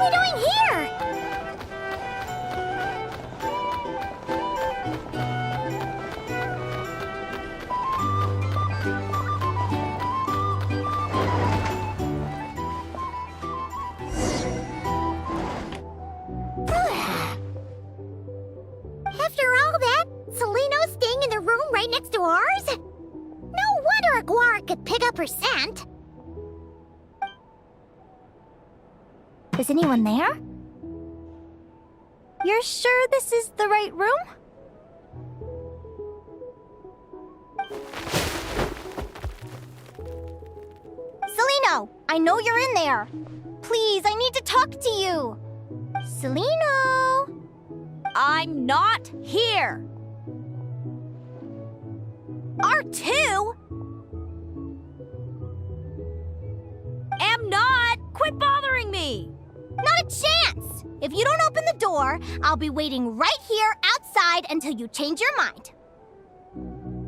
are we doing here? After all that, Seleno's staying in the room right next to ours? No wonder a guar could pick up her scent. Is anyone there? You're sure this is the right room? Seleno, I know you're in there. Please, I need to talk to you. Seleno! I'm not here. R2? Am not. Quit bothering me. Not a chance. If you don't open the door, I'll be waiting right here outside until you change your mind.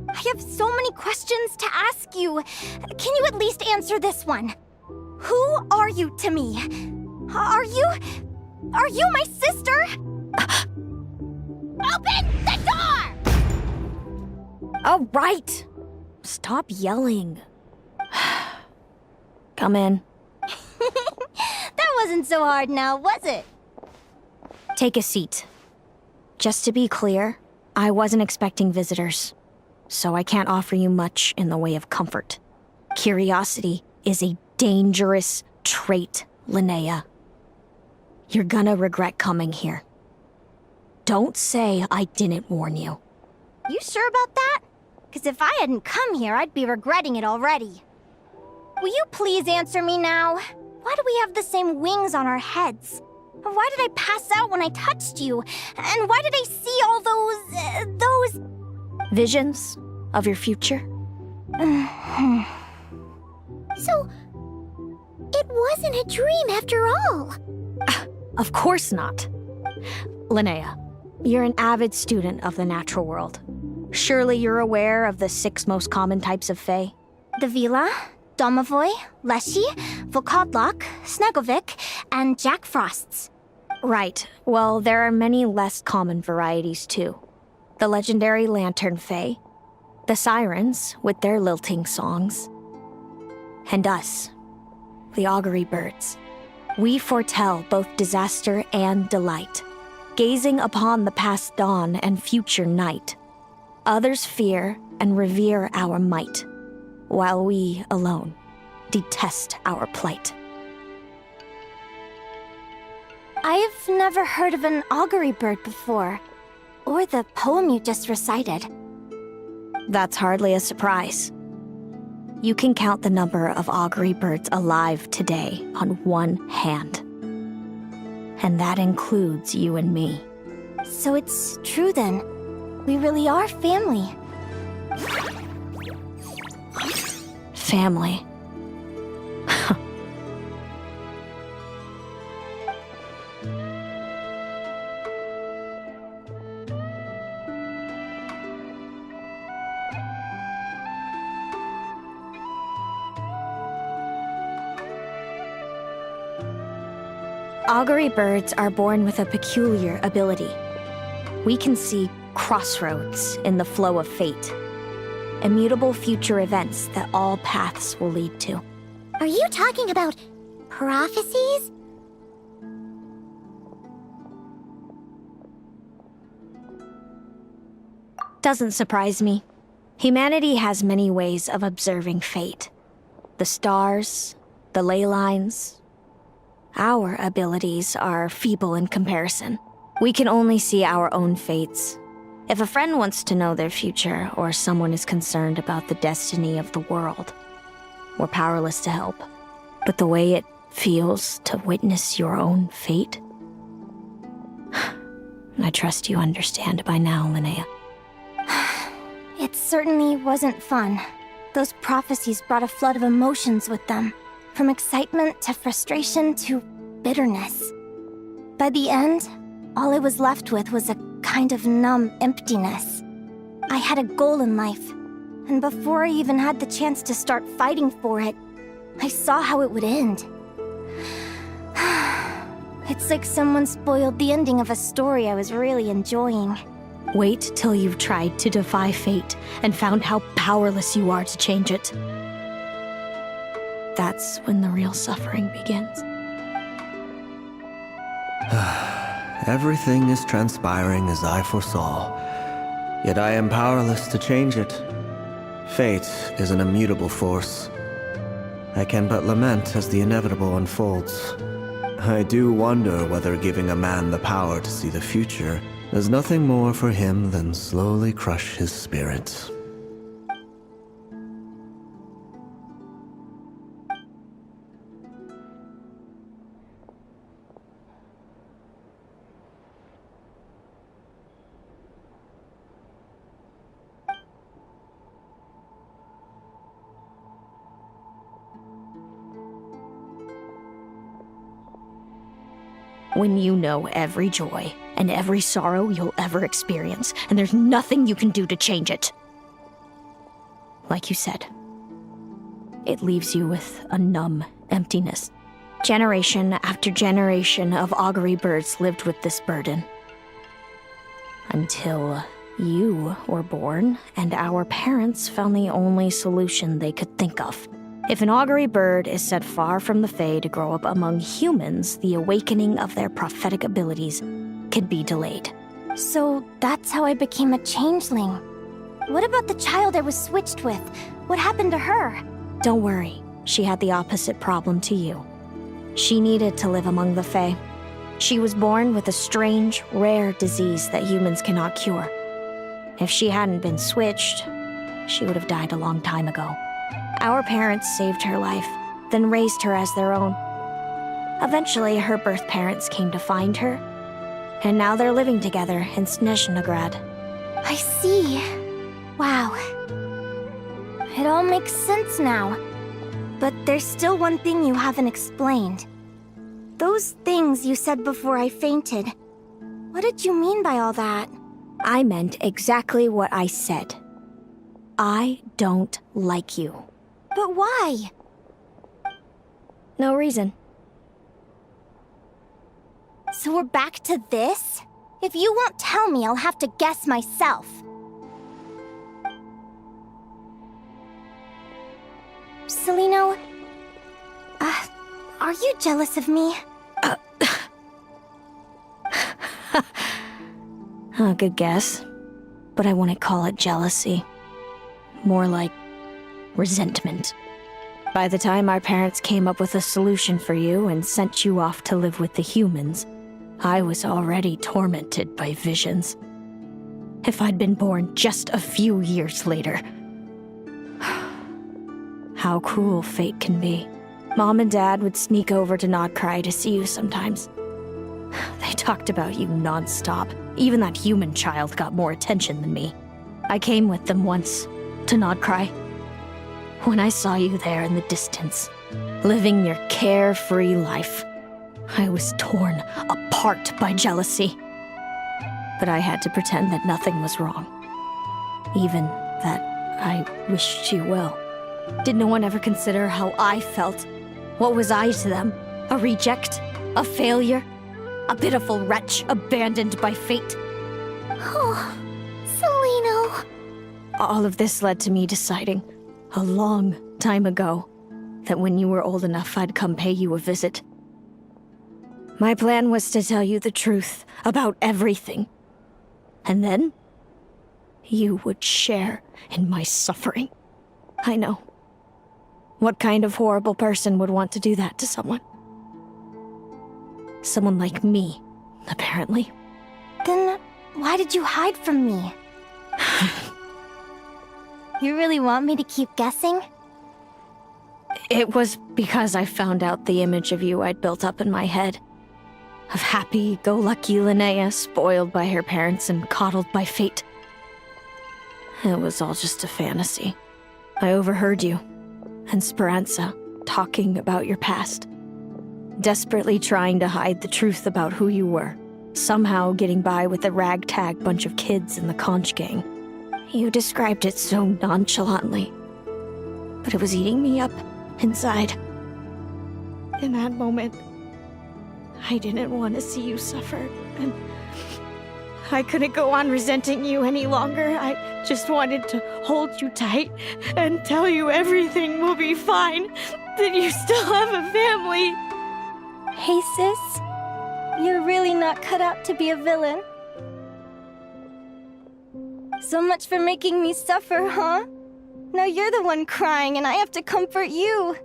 I have so many questions to ask you. Can you at least answer this one? Who are you to me? Are you my sister? Open the door! All right. Stop yelling. Come in. That wasn't so hard now, was it? Take a seat. Just to be clear, I wasn't expecting visitors, so I can't offer you much in the way of comfort. Curiosity is a dangerous trait, Linnea. You're gonna regret coming here. Don't say I didn't warn you. You sure about that? Because if I hadn't come here, I'd be regretting it already. Will you please answer me now? Why do we have the same wings on our heads? Why did I pass out when I touched you? And why did I see all those... Visions of your future? So, it wasn't a dream after all. Of course not. Linnea, you're an avid student of the natural world. Surely you're aware of the 6 most common types of Fae? The Vila, Domovoy, Leshy, Volkodlok, Snegovic, and Jack Frosts. Right. Well, there are many less common varieties, too. The legendary Lantern Fae, the Sirens with their lilting songs, and us, the Augury Birds. We foretell both disaster and delight, gazing upon the past dawn and future night. Others fear and revere our might, while we alone detest our plight. I've never heard of an augury bird before, or the poem you just recited. That's hardly a surprise. You can count the number of augury birds alive today on one hand. And that includes you and me. So it's true then. We really are family. Family. Augury birds are born with a peculiar ability. We can see crossroads in the flow of fate, immutable future events that all paths will lead to. Are you talking about prophecies? Doesn't surprise me. Humanity has many ways of observing fate. The stars, the ley lines. Our abilities are feeble in comparison. We can only see our own fates. If a friend wants to know their future, or someone is concerned about the destiny of the world, we're powerless to help. But the way it feels to witness your own fate, I trust you understand by now, Linnea. It certainly wasn't fun. Those prophecies brought a flood of emotions with them. From excitement to frustration to bitterness. By the end, all I was left with was a kind of numb emptiness. I had a goal in life, and before I even had the chance to start fighting for it, I saw how it would end. It's like someone spoiled the ending of a story I was really enjoying. Wait till you've tried to defy fate and found how powerless you are to change it. That's when the real suffering begins. Everything is transpiring as I foresaw, yet I am powerless to change it. Fate is an immutable force. I can but lament as the inevitable unfolds. I do wonder whether giving a man the power to see the future does nothing more for him than slowly crush his spirit. When you know every joy and every sorrow you'll ever experience, and there's nothing you can do to change it. Like you said, it leaves you with a numb emptiness. Generation after generation of augury birds lived with this burden. Until you were born, and our parents found the only solution they could think of. If an augury bird is set far from the Fae to grow up among humans, the awakening of their prophetic abilities can be delayed. So that's how I became a changeling. What about the child I was switched with? What happened to her? Don't worry, she had the opposite problem to you. She needed to live among the Fae. She was born with a strange, rare disease that humans cannot cure. If she hadn't been switched, she would have died a long time ago. Our parents saved her life, then raised her as their own. Eventually, her birth parents came to find her, and now they're living together in Snezhnegrad. I see. Wow. It all makes sense now. But there's still one thing you haven't explained. Those things you said before I fainted. What did you mean by all that? I meant exactly what I said. I don't like you. But why? No reason. So we're back to this? If you won't tell me, I'll have to guess myself. Celino, are you jealous of me? Good guess. But I wouldn't call it jealousy. More like resentment. By the time our parents came up with a solution for you and sent you off to live with the humans, I was already tormented by visions. If I'd been born just a few years later. How cruel fate can be. Mom and Dad would sneak over to Nodcry to see you sometimes. They talked about you non-stop. Even that human child got more attention than me. I came with them once, to Nodcry. When I saw you there in the distance, living your carefree life, I was torn apart by jealousy. But I had to pretend that nothing was wrong. Even that I wished you well. Did no one ever consider how I felt? What was I to them? A reject? A failure? A pitiful wretch abandoned by fate? Oh, Celino. All of this led to me deciding, a long time ago, that when you were old enough, I'd come pay you a visit. My plan was to tell you the truth about everything. And then, you would share in my suffering. I know. What kind of horrible person would want to do that to someone? Someone like me, apparently. Then why did you hide from me? You really want me to keep guessing? It was because I found out the image of you I'd built up in my head. Of happy-go-lucky Linnea, spoiled by her parents and coddled by fate. It was all just a fantasy. I overheard you, and Speranza, talking about your past. Desperately trying to hide the truth about who you were. Somehow getting by with a ragtag bunch of kids in the conch gang. You described it so nonchalantly. But it was eating me up inside. In that moment, I didn't want to see you suffer, and I couldn't go on resenting you any longer. I just wanted to hold you tight and tell you everything will be fine, that you still have a family. Hey, sis. You're really not cut out to be a villain. So much for making me suffer, huh? Now you're the one crying and I have to comfort you.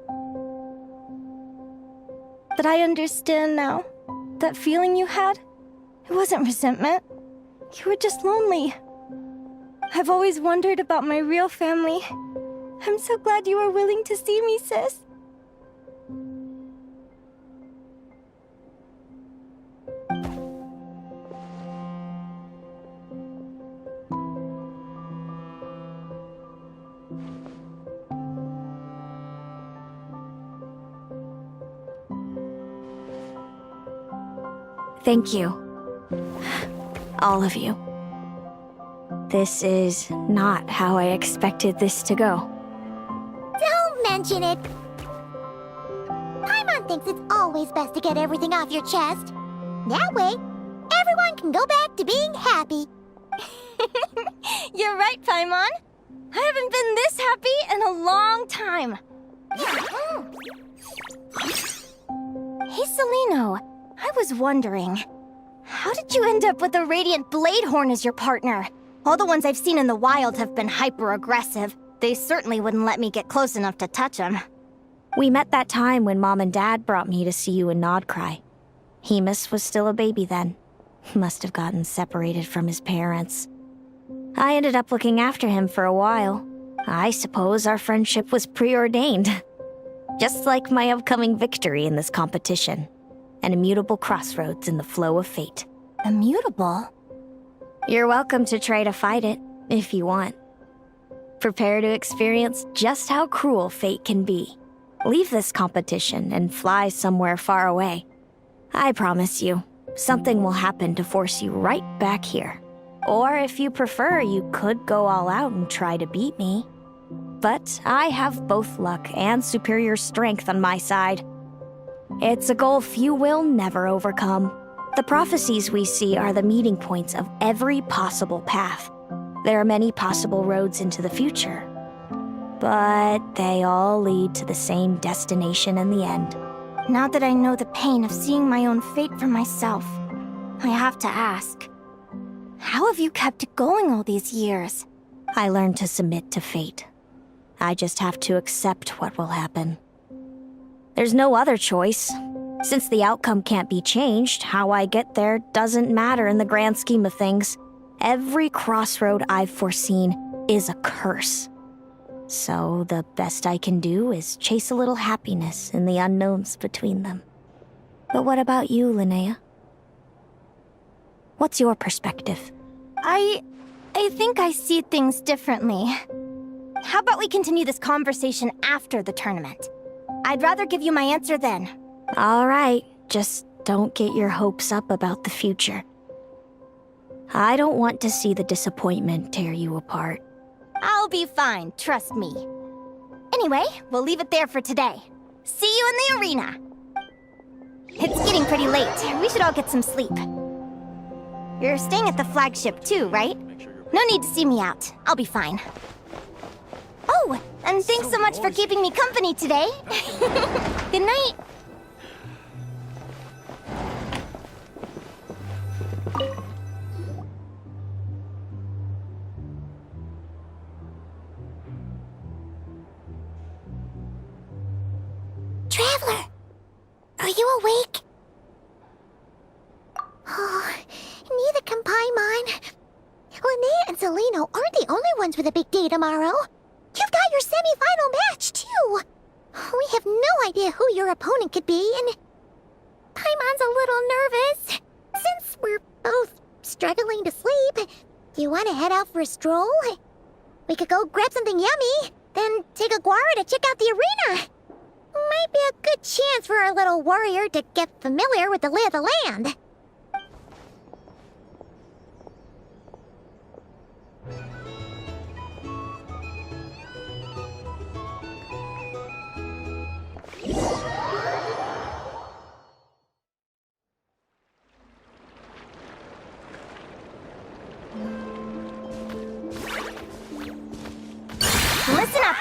But I understand now. That feeling you had, it wasn't resentment. You were just lonely. I've always wondered about my real family. I'm so glad you were willing to see me, sis. Thank you. All of you. This is not how I expected this to go. Don't mention it. Paimon thinks it's always best to get everything off your chest. That way, everyone can go back to being happy. You're right, Paimon. I haven't been this happy in a long time. Hey, Celino. I was wondering, how did you end up with a Radiant Bladehorn as your partner? All the ones I've seen in the wild have been hyper-aggressive. They certainly wouldn't let me get close enough to touch them. We met that time when Mom and Dad brought me to see you in Nodcry. Hemus was still a baby then. Must have gotten separated from his parents. I ended up looking after him for a while. I suppose our friendship was preordained. Just like my upcoming victory in this competition. An immutable crossroads in the flow of fate. Immutable? You're welcome to try to fight it, if you want. Prepare to experience just how cruel fate can be. Leave this competition and fly somewhere far away. I promise you, something will happen to force you right back here. Or if you prefer, you could go all out and try to beat me. But I have both luck and superior strength on my side. It's a goal few will never overcome. The prophecies we see are the meeting points of every possible path. There are many possible roads into the future. But they all lead to the same destination in the end. Now that I know the pain of seeing my own fate for myself, I have to ask, how have you kept it going all these years? I learned to submit to fate. I just have to accept what will happen. There's no other choice. Since the outcome can't be changed, how I get there doesn't matter in the grand scheme of things. Every crossroad I've foreseen is a curse. So the best I can do is chase a little happiness in the unknowns between them. But what about you, Linnea? What's your perspective? I think I see things differently. How about we continue this conversation after the tournament? I'd rather give you my answer then. All right, just don't get your hopes up about the future. I don't want to see the disappointment tear you apart. I'll be fine, trust me. Anyway, we'll leave it there for today. See you in the arena! It's getting pretty late. We should all get some sleep. You're staying at the flagship too, right? No need to see me out. I'll be fine. Oh, and thanks so much for keeping me company today. Good night. Traveler, are you awake? Oh, neither can Paimon. Linnea and Celino aren't the only ones with a big day tomorrow. You've got your semi-final match, too. We have no idea who your opponent could be, and Paimon's a little nervous. Since we're both struggling to sleep, do you want to head out for a stroll? We could go grab something yummy, then take a guara to check out the arena. Might be a good chance for our little warrior to get familiar with the lay of the land.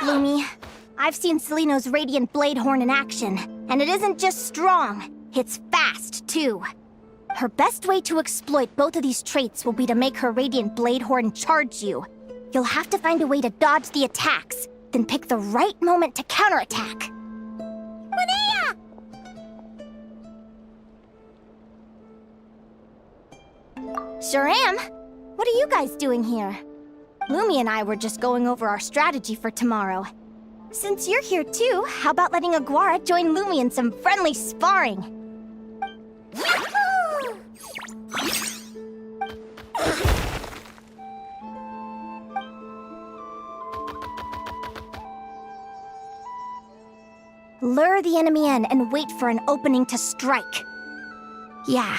Lumi. I've seen Seleno's Radiant Blade Horn in action, and it isn't just strong, it's fast, too. Her best way to exploit both of these traits will be to make her Radiant Blade Horn charge you. You'll have to find a way to dodge the attacks, then pick the right moment to counterattack. Linnea! Sure am. What are you guys doing here? Lumi and I were just going over our strategy for tomorrow. Since you're here too, how about letting Aguara join Lumi in some friendly sparring? Yahoo! Lure the enemy in and wait for an opening to strike. Yeah,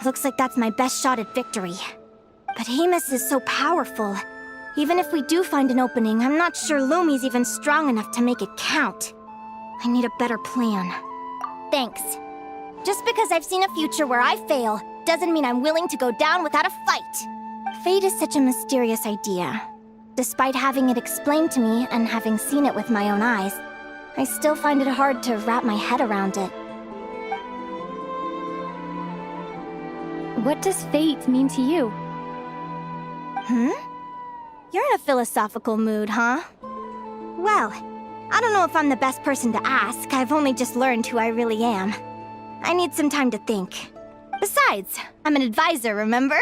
looks like that's my best shot at victory. But Hemus is so powerful. Even if we do find an opening, I'm not sure Lumi's even strong enough to make it count. I need a better plan. Thanks. Just because I've seen a future where I fail, doesn't mean I'm willing to go down without a fight. Fate is such a mysterious idea. Despite having it explained to me and having seen it with my own eyes, I still find it hard to wrap my head around it. What does fate mean to you? You're in a philosophical mood, huh? Well, I don't know if I'm the best person to ask. I've only just learned who I really am. I need some time to think. Besides, I'm an advisor, remember?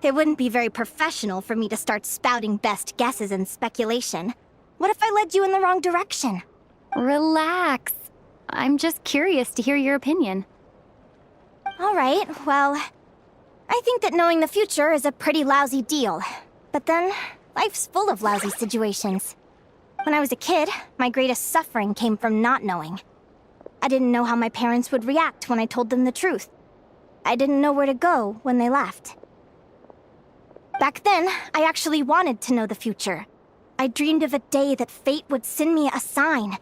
It wouldn't be very professional for me to start spouting best guesses and speculation. What if I led you in the wrong direction? Relax. I'm just curious to hear your opinion. All right, well, I think that knowing the future is a pretty lousy deal. But then, life's full of lousy situations. When I was a kid, my greatest suffering came from not knowing. I didn't know how my parents would react when I told them the truth. I didn't know where to go when they left. Back then, I actually wanted to know the future. I dreamed of a day that fate would send me a sign.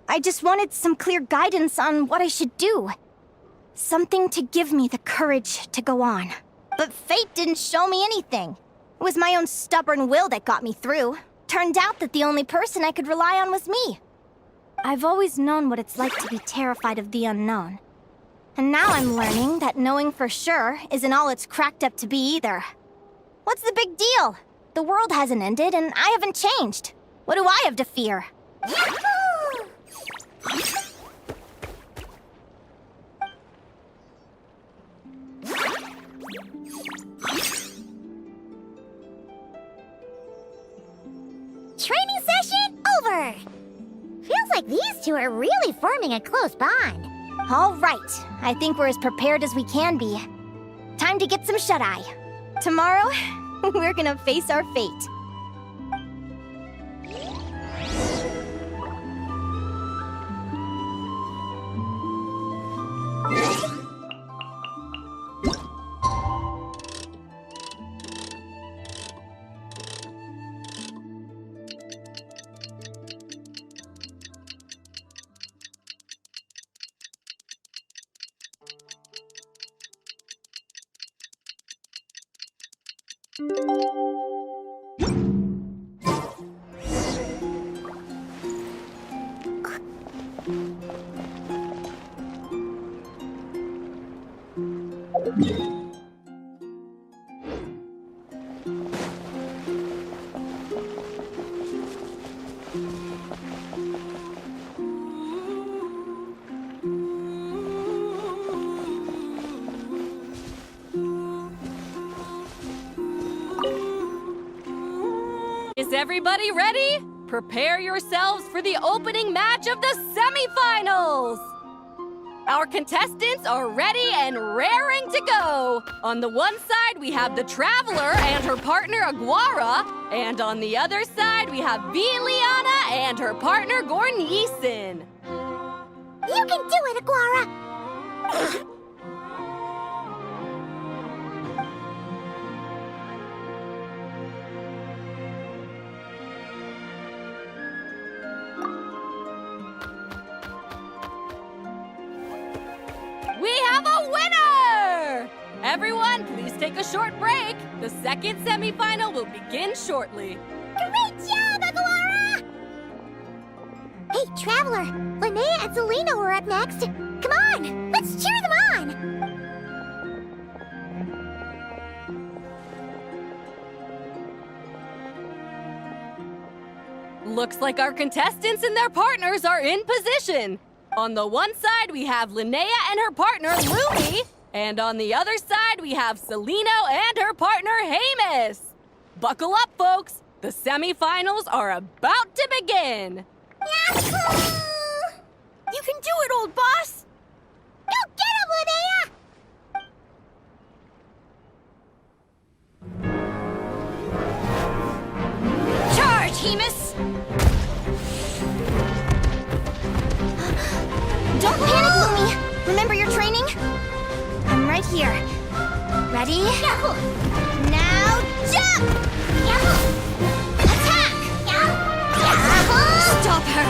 I just wanted some clear guidance on what I should do. Something to give me the courage to go on. But fate didn't show me anything. It was my own stubborn will that got me through. Turned out that the only person I could rely on was me. I've always known what it's like to be terrified of the unknown. And now I'm learning that knowing for sure isn't all it's cracked up to be either. What's the big deal? The world hasn't ended and I haven't changed. What do I have to fear? Yahoo! Training session over! Feels like these two are really forming a close bond. All right, I think we're as prepared as we can be. Time to get some shut-eye. Tomorrow, we're gonna face our fate. Is everybody ready? Prepare yourselves for the opening match of the semifinals! Our contestants are ready and raring to go! On the one side, we have the Traveler and her partner Aguara, and on the other side, we have Linnea and her partner Gornyesin. You can do it, Aguara! We have a winner! Everyone, please take a short break. The second semifinal will begin shortly. Great job, Aguara! Hey, Traveler! Linnea and Selena were up next. Come on! Let's cheer them on! Looks like our contestants and their partners are in position. On the one side, we have Linnea and her partner, Lumine. And on the other side, we have Celino and her partner, Hamus. Buckle up, folks. The semifinals are about to begin. Yahoo! You can do it, old boss! Go get him, Linnea! Charge, Hemus! Don't panic, Lumi! Remember your training? I'm right here. Ready? Yahoo! Now jump! Yahoo! Attack! Yahoo! Stop her!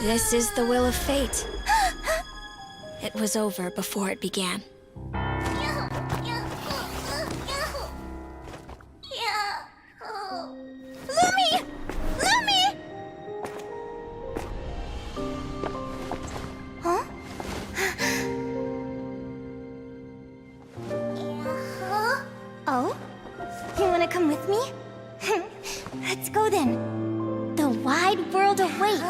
This is the will of fate. It was over before it began. Lumi! Lumi! Huh? Oh? You wanna come with me? Let's go then. The wide world awaits.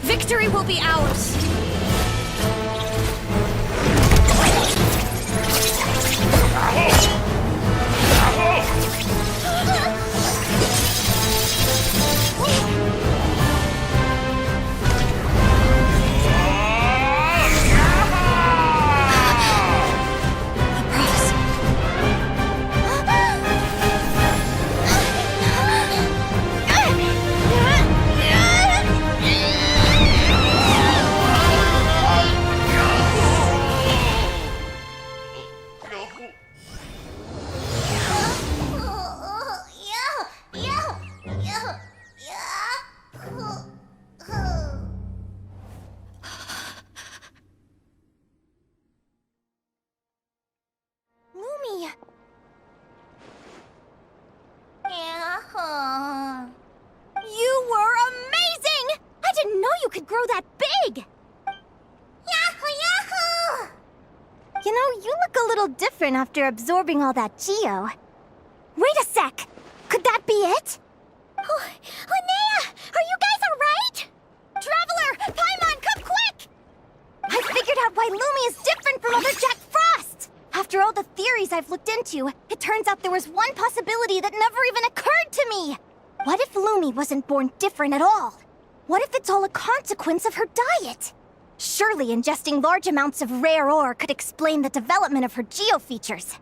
Victory will be ours! You were amazing! I didn't know you could grow that big! Yahoo! Yahoo! You know, you look a little different after absorbing all that geo. Wait a sec! Could that be it? Oh, Linnea! Are you guys alright? Traveler! Paimon, come quick! I figured out why Lumi is different from other Jack Frosts! After all the theories I've looked into, it turns out there was one possibility that never even occurred to me! What if Lumi wasn't born different at all? What if it's all a consequence of her diet? Surely ingesting large amounts of rare ore could explain the development of her geofeatures.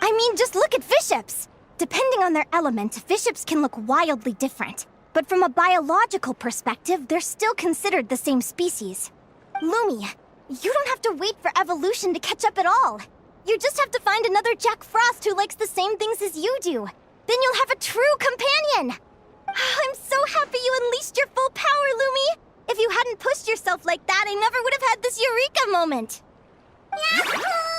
I mean, just look at fiships! Depending on their element, fiships can look wildly different. But from a biological perspective, they're still considered the same species. Lumi, you don't have to wait for evolution to catch up at all. You just have to find another Jack Frost who likes the same things as you do. Then you'll have a true companion! I'm so happy you unleashed your full power, Lumi! If you hadn't pushed yourself like that, I never would have had this eureka moment! Yahoo!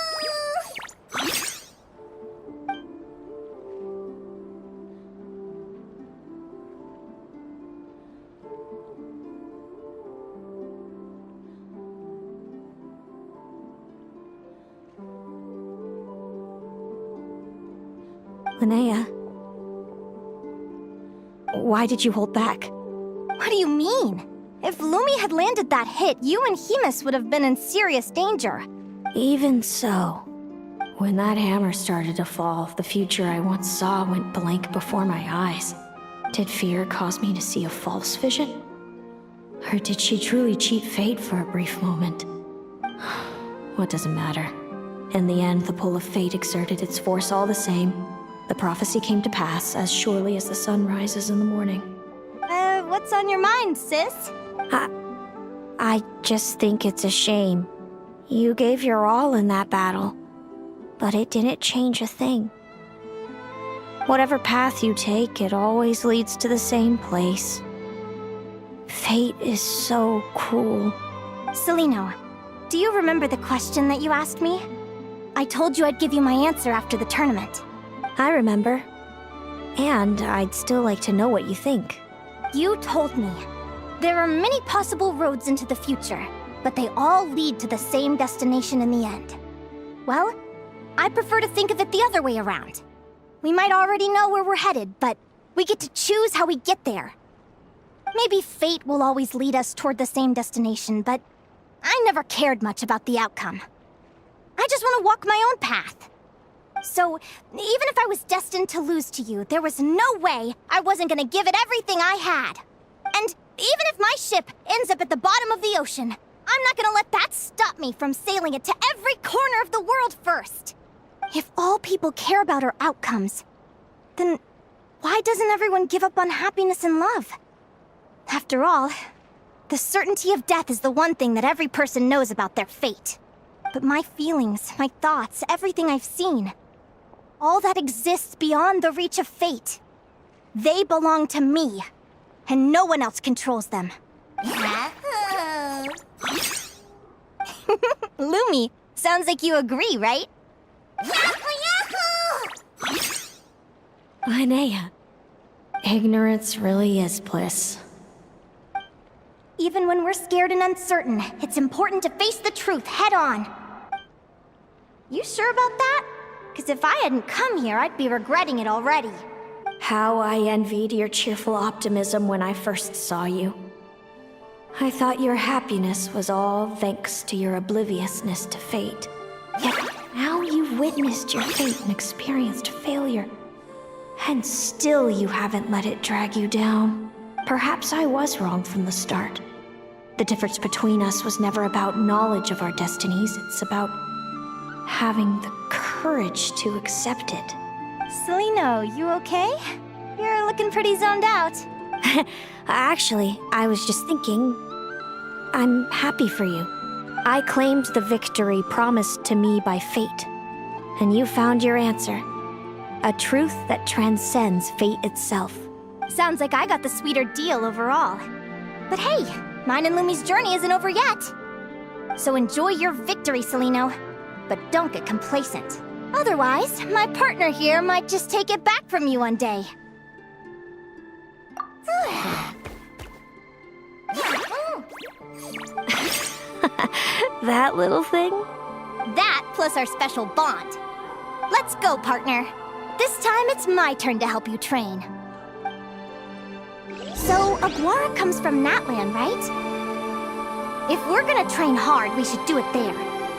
Linnea, why did you hold back? What do you mean? If Lumi had landed that hit, you and Hemus would have been in serious danger. Even so, when that hammer started to fall, the future I once saw went blank before my eyes. Did fear cause me to see a false vision? Or did she truly cheat fate for a brief moment? What does it matter? In the end, the pull of fate exerted its force all the same. The prophecy came to pass as surely as the sun rises in the morning. What's on your mind, sis? I just think it's a shame. You gave your all in that battle, but it didn't change a thing. Whatever path you take, it always leads to the same place. Fate is so cruel. Celino, do you remember the question that you asked me? I told you I'd give you my answer after the tournament. I remember. And I'd still like to know what you think. You told me. There are many possible roads into the future, but they all lead to the same destination in the end. Well, I prefer to think of it the other way around. We might already know where we're headed, but we get to choose how we get there. Maybe fate will always lead us toward the same destination, but I never cared much about the outcome. I just want to walk my own path. So, even if I was destined to lose to you, there was no way I wasn't gonna give it everything I had. And even if my ship ends up at the bottom of the ocean, I'm not gonna let that stop me from sailing it to every corner of the world first. If all people care about are outcomes, then why doesn't everyone give up on happiness and love? After all, the certainty of death is the one thing that every person knows about their fate. But my feelings, my thoughts, everything I've seen, all that exists beyond the reach of fate, they belong to me, and no one else controls them. Lumi, sounds like you agree, right? Linnea, ignorance really is bliss. Even when we're scared and uncertain, it's important to face the truth head on. You sure about that? Because if I hadn't come here, I'd be regretting it already. How I envied your cheerful optimism when I first saw you. I thought your happiness was all thanks to your obliviousness to fate. Yet now you've witnessed your fate and experienced failure. And still you haven't let it drag you down. Perhaps I was wrong from the start. The difference between us was never about knowledge of our destinies, it's about having the courage to accept it. Celino, you okay? You're looking pretty zoned out. Actually, I was just thinking, I'm happy for you. I claimed the victory promised to me by fate, and you found your answer. A truth that transcends fate itself. Sounds like I got the sweeter deal overall. But hey, mine and Lumi's journey isn't over yet. So enjoy your victory, Celino. But don't get complacent. Otherwise, my partner here might just take it back from you one day. That little thing? That plus our special bond. Let's go, partner. This time it's my turn to help you train. So, Aguara comes from Natlan, right? If we're gonna train hard, we should do it there.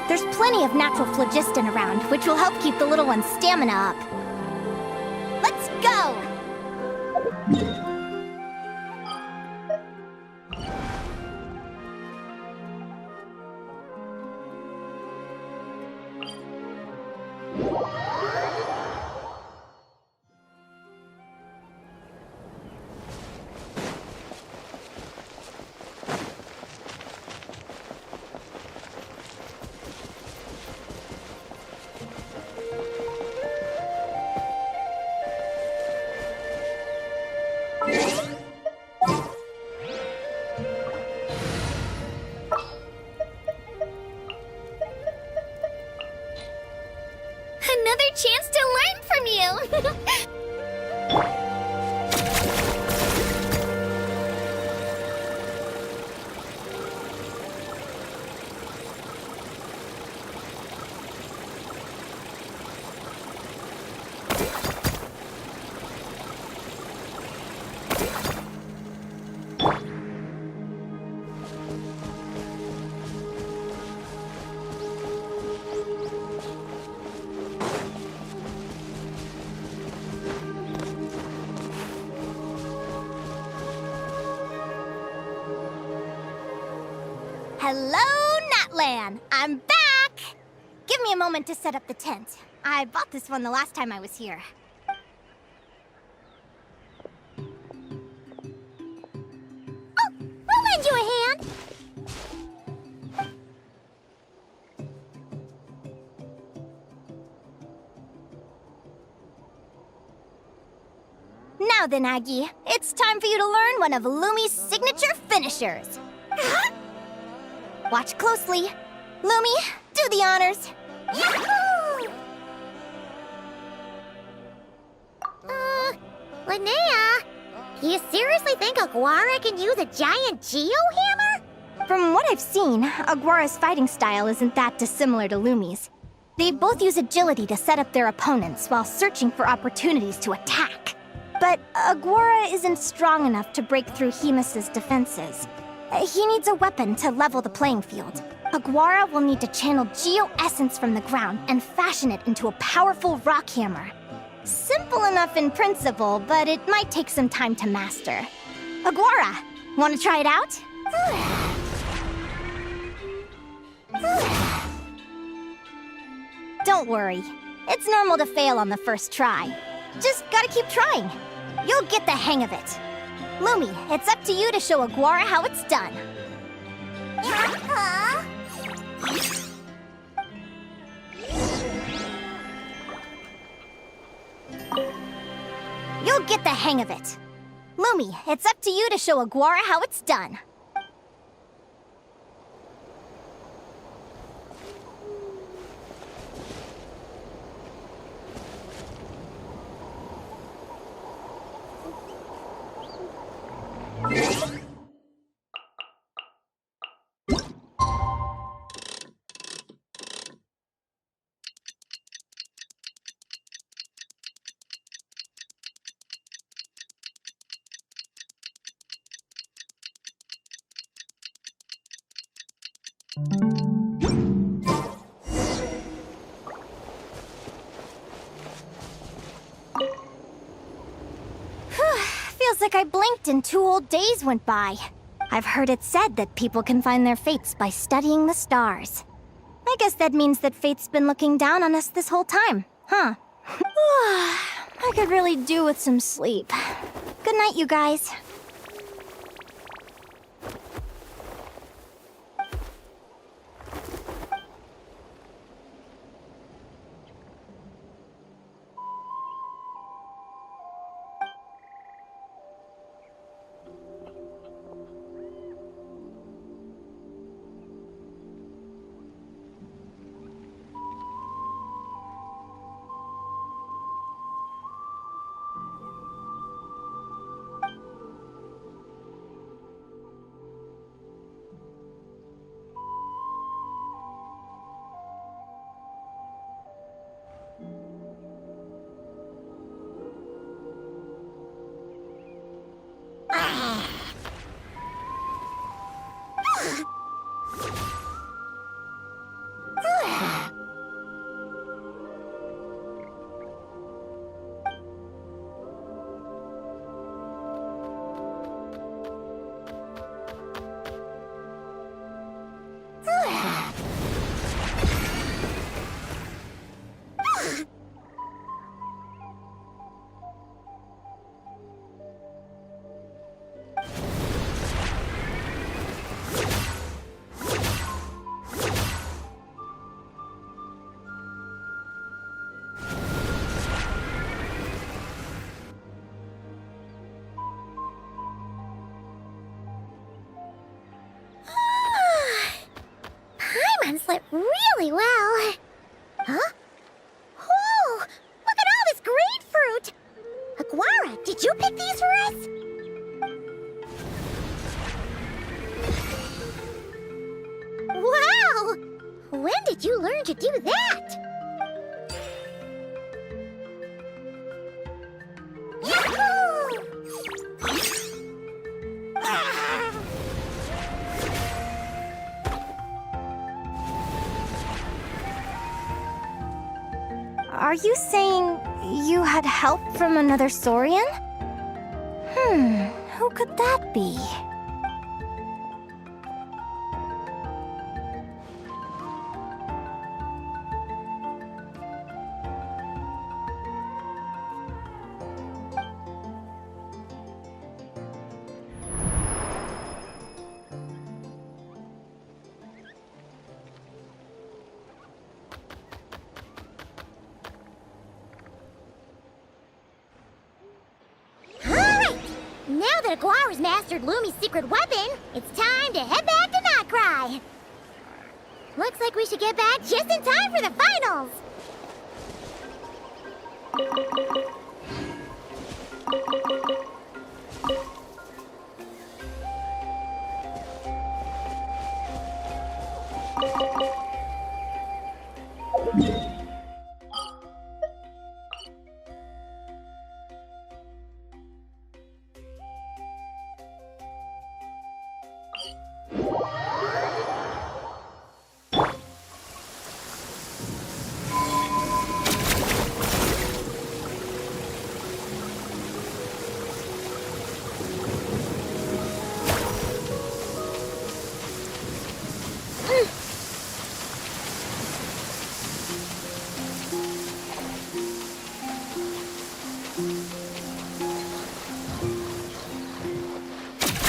There's plenty of natural phlogiston around, which will help keep the little one's stamina up. Let's go! Hello, Natlan! I'm back! Give me a moment to set up the tent. I bought this one the last time I was here. Oh, I'll lend you a hand! Now then, Aggie, it's time for you to learn one of Lumi's signature finishers. Watch closely. Lumi, do the honors. Yahoo! Linnea, you seriously think Aguara can use a giant geohammer? From what I've seen, Aguara's fighting style isn't that dissimilar to Lumi's. They both use agility to set up their opponents while searching for opportunities to attack. But Aguara isn't strong enough to break through Hemus's defenses. He needs a weapon to level the playing field. Aguara will need to channel geo-essence from the ground and fashion it into a powerful rock hammer. Simple enough in principle, but it might take some time to master. Aguara, want to try it out? Don't worry. It's normal to fail on the first try. Just gotta keep trying. You'll get the hang of it. Lumi, it's up to you to show Aguara how it's done. You'll get the hang of it. Lumi, it's up to you to show Aguara how it's done. Feels like I blinked and 2 whole days went by. I've heard it said that people can find their fates by studying the stars. I guess that means that fate's been looking down on us this whole time, huh? I could really do with some sleep. Good night, you guys. Paimon slept really well. Huh? Whoa! Look at all this grapefruit! Aguara, did you pick these for us? Wow! When did you learn to do that? Yahoo! Are you saying you had help from another Saurian? Who could that be? that Aguara's mastered Lumi's secret weapon, it's time to head back to Nightcry. Looks like we should get back just in time for the finals.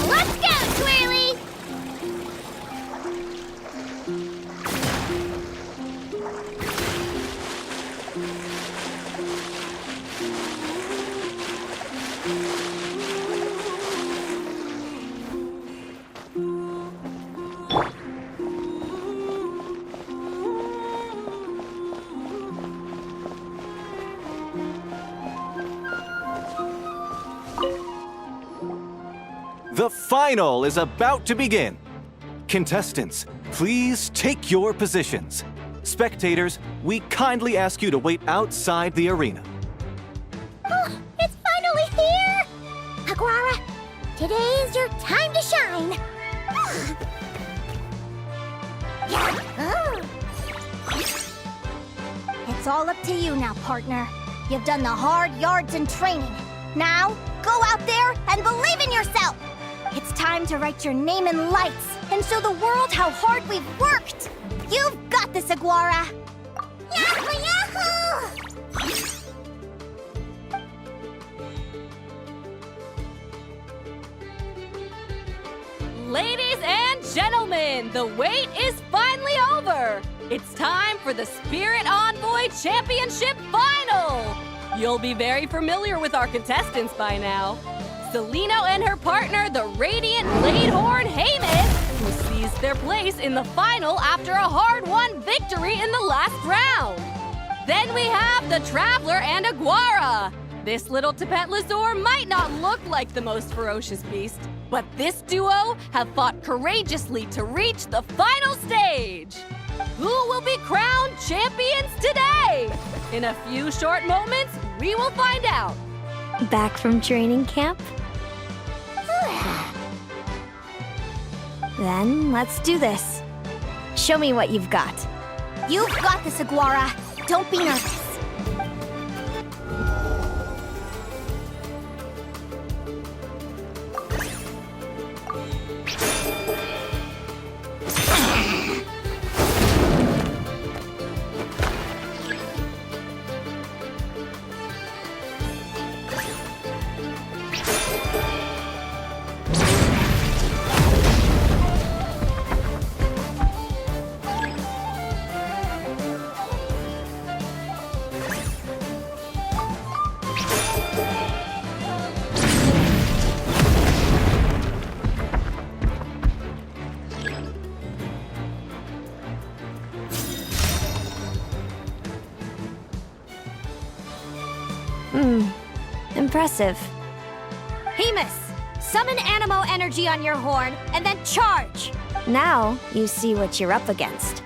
Let's go, Twirly! The final is about to begin. Contestants, please take your positions. Spectators, we kindly ask you to wait outside the arena. Oh, it's finally here! Aguara, today's your time to shine. It's all up to you now, partner. You've done the hard yards in training. Now, go out there and believe in yourself! It's time to write your name in lights and show the world how hard we've worked! You've got this, Aguara! Yahoo! Yahoo! Ladies and gentlemen, the wait is finally over. It's time for the Spirit Envoy Championship Final. You'll be very familiar with our contestants by now. Celino and her partner, the Radiant Bladehorn Haymis, who seized their place in the final after a hard-won victory in the last round. Then we have the Traveler and Aguara. This little Tapet Lazur might not look like the most ferocious beast, but this duo have fought courageously to reach the final stage. Who will be crowned champions today? In a few short moments, we will find out. Back from training camp? Then let's do this. Show me what you've got. You've got this, Aguara. Don't be nervous. Impressive. Haymis, summon Animo energy on your horn and then charge. Now you see what you're up against.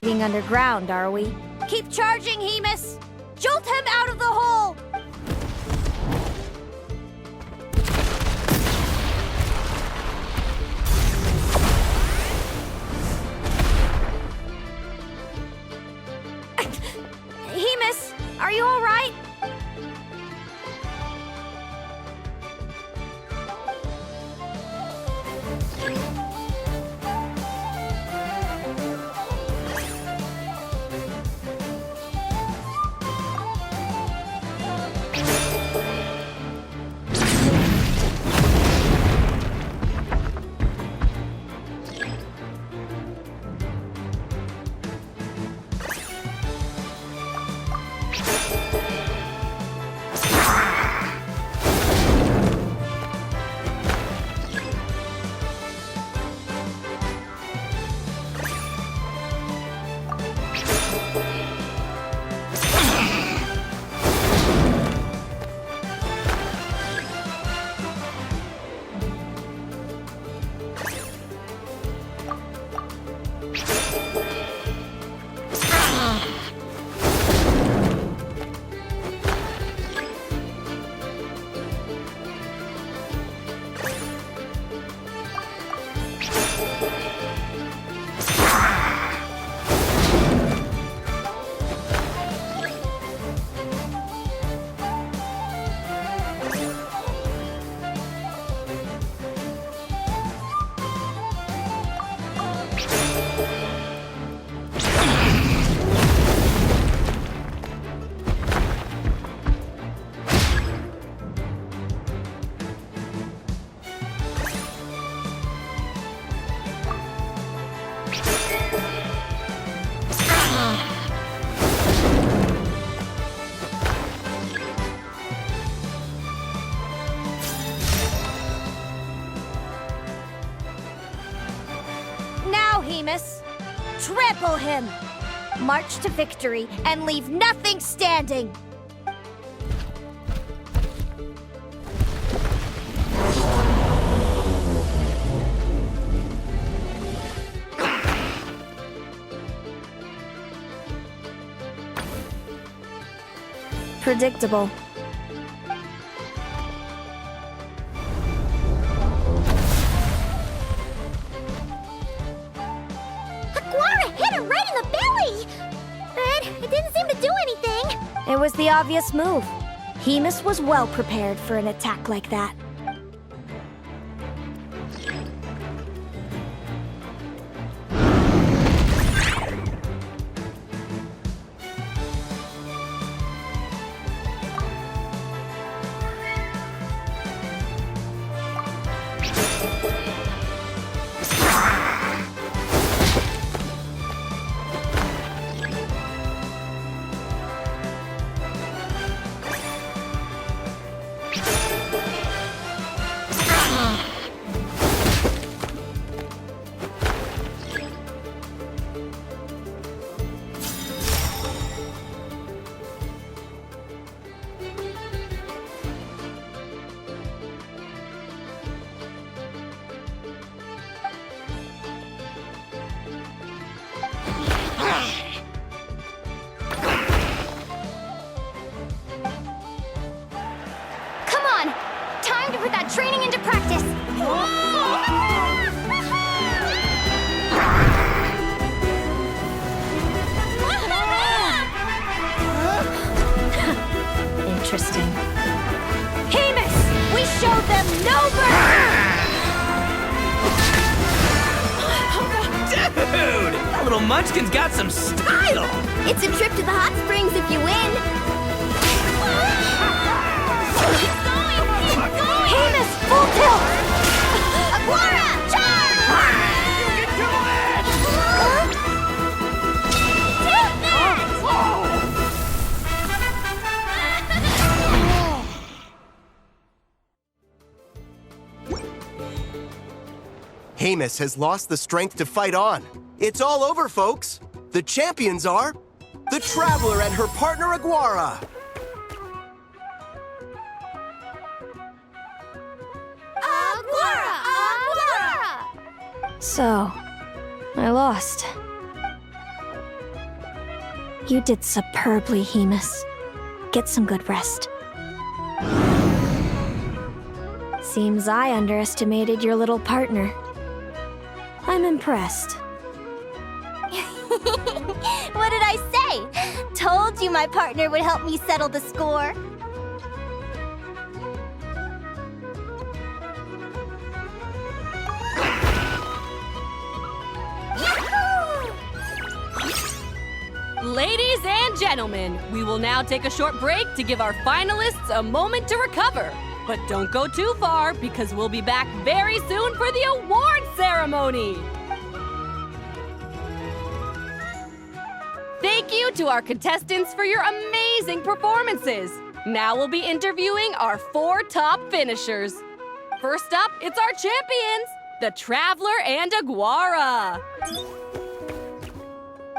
Being underground, are we? Keep charging, Haymis. Jolt him out of the hole. Haymis, are you all right? trample him! March to victory and leave nothing standing! Predictable. Aguara hit him right in the belly! But it didn't seem to do anything. It was the obvious move. Hemus was well prepared for an attack like that. Come on! Time to put that training into practice! Interesting. Hemus! We showed them no mercy! Dude! That little munchkin's got some style! It's a trip to the hot springs if you win! Hemus, full tilt! Aguara, charge! Take that! Hemus has lost the strength to fight on. It's all over, folks. The champions are the Traveler and her partner Aguara. So, I lost. You did superbly, Hemus. Get some good rest. Seems I underestimated your little partner. I'm impressed. What did I say? Told you my partner would help me settle the score. Ladies and gentlemen, we will now take a short break to give our finalists a moment to recover. But don't go too far, because we'll be back very soon for the award ceremony! Thank you to our contestants for your amazing performances! Now we'll be interviewing our 4 top finishers. First up, it's our champions, the Traveler and Aguara.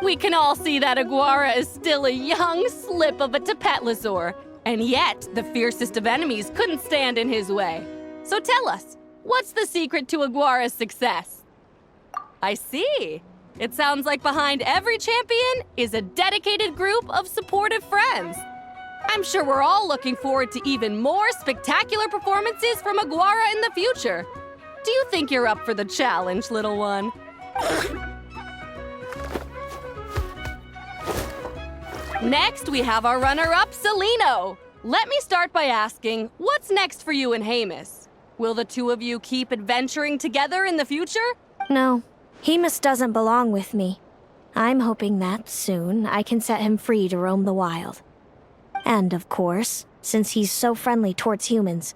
We can all see that Aguara is still a young slip of a Tapetlosaur, and yet the fiercest of enemies couldn't stand in his way. So tell us, what's the secret to Aguara's success? I see. It sounds like behind every champion is a dedicated group of supportive friends. I'm sure we're all looking forward to even more spectacular performances from Aguara in the future. Do you think you're up for the challenge, little one? Next, we have our runner-up, Celino. Let me start by asking, what's next for you and Hemus? Will the two of you keep adventuring together in the future? No, Hemus doesn't belong with me. I'm hoping that soon I can set him free to roam the wild. And of course, since he's so friendly towards humans,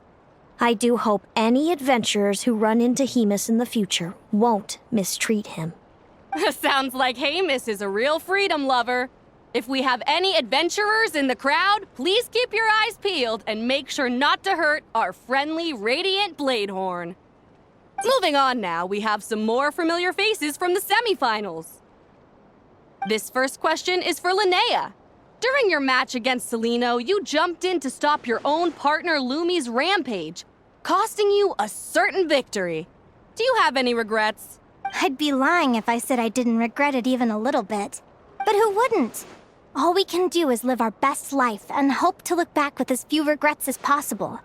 I do hope any adventurers who run into Hemus in the future won't mistreat him. Sounds like Hemus is a real freedom lover. If we have any adventurers in the crowd, please keep your eyes peeled and make sure not to hurt our friendly, radiant Bladehorn. Moving on now, we have some more familiar faces from the semifinals. This first question is for Linnea. During your match against Celino, you jumped in to stop your own partner Lumi's rampage, costing you a certain victory. Do you have any regrets? I'd be lying if I said I didn't regret it even a little bit. But who wouldn't? All we can do is live our best life and hope to look back with as few regrets as possible.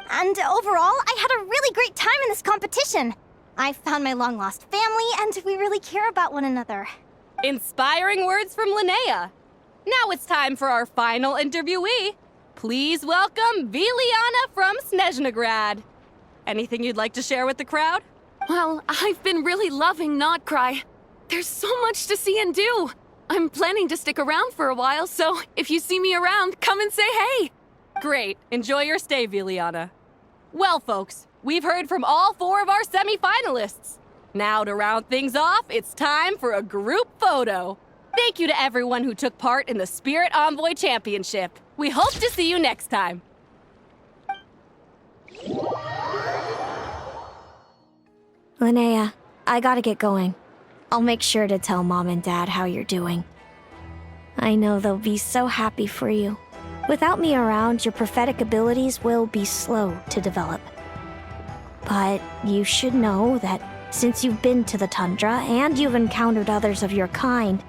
And overall, I had a really great time in this competition. I found my long-lost family, and we really care about one another. Inspiring words from Linnea. Now it's time for our final interviewee. Please welcome Viliana from Snezhnograd. Anything you'd like to share with the crowd? Well, I've been really loving Notcry. There's so much to see and do. I'm planning to stick around for a while, so if you see me around, come and say hey. Great. Enjoy your stay, Viliana. Well, folks, we've heard from all 4 of our semi-finalists. Now to round things off, it's time for a group photo. Thank you to everyone who took part in the Spirit Envoy Championship. We hope to see you next time. Linnea, I gotta get going. I'll make sure to tell Mom and Dad how you're doing. I know they'll be so happy for you. Without me around, your prophetic abilities will be slow to develop. But you should know that since you've been to the tundra and you've encountered others of your kind,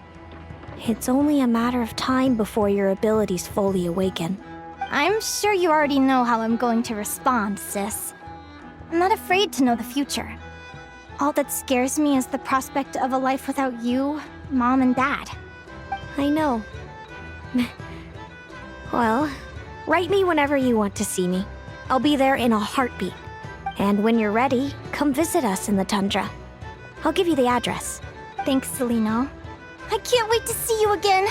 it's only a matter of time before your abilities fully awaken. I'm sure you already know how I'm going to respond, sis. I'm not afraid to know the future. All that scares me is the prospect of a life without you, Mom, and Dad. I know. Well, write me whenever you want to see me. I'll be there in a heartbeat. And when you're ready, come visit us in the tundra. I'll give you the address. Thanks, Celino. I can't wait to see you again.